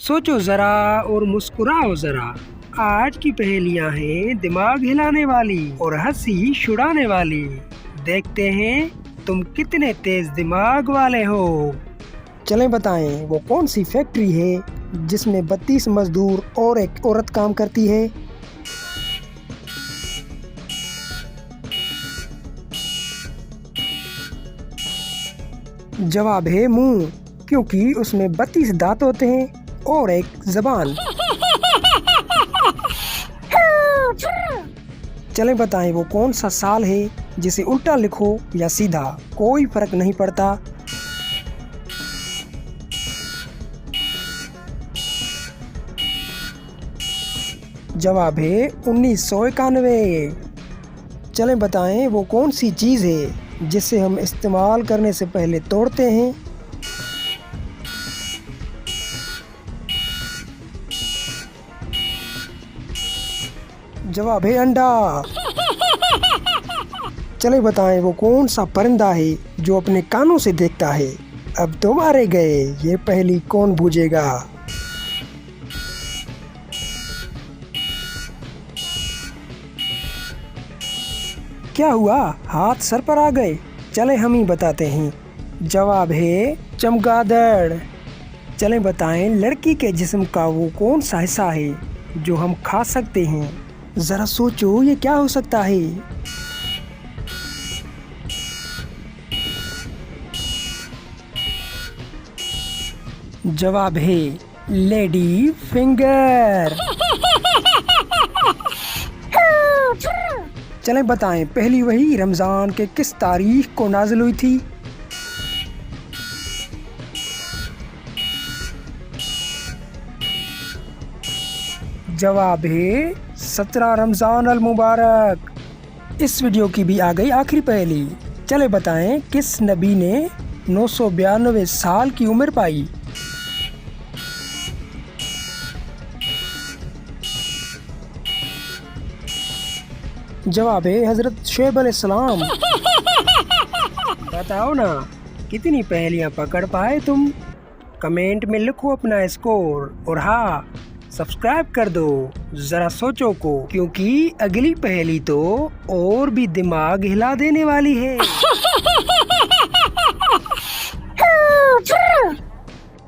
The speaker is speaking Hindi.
सोचो जरा और मुस्कुराओ जरा। आज की पहेलियां हैं दिमाग हिलाने वाली और हंसी छुड़ाने वाली। देखते हैं तुम कितने तेज दिमाग वाले हो। चलें बताएं वो कौन सी फैक्ट्री है जिसमें 32 मजदूर और एक औरत काम करती है। जवाब है मुंह, क्योंकि उसमें 32 दांत होते हैं और एक जबान। चलें बताएं वो कौन सा साल है जिसे उल्टा लिखो या सीधा कोई फर्क नहीं पड़ता। जवाब है 1991। चलें बताएं वो कौन सी चीज़ है जिसे हम इस्तेमाल करने से पहले तोड़ते हैं। जवाब है अंडा। चलें बताएं वो कौन सा परिंदा है जो अपने कानों से देखता है। अब तो मारे गए, ये पहेली कौन बूझेगा। क्या हुआ, हाथ सर पर आ गए। चले हम ही बताते हैं। जवाब है चमगादड़। चलें बताएं लड़की के जिस्म का वो कौन सा हिस्सा है जो हम खा सकते हैं। जरा सोचो ये क्या हो सकता है। जवाब है लेडी फिंगर। चलें बताएं पहली वही रमज़ान के किस तारीख को नाज़िल हुई थी। जवाब है 17 रमज़ान अल मुबारक। इस वीडियो की भी आ गई आखिरी पहेली। चले बताएं किस नबी ने 992 साल की उम्र पाई। जवाब है हजरत शुएब अलैहिस्सलाम। बताओ ना कितनी पहेलियां पकड़ पाए तुम। कमेंट में लिखो अपना स्कोर और हाँ सब्सक्राइब कर दो जरा सोचो को, क्योंकि अगली पहेली तो और भी दिमाग हिला देने वाली है।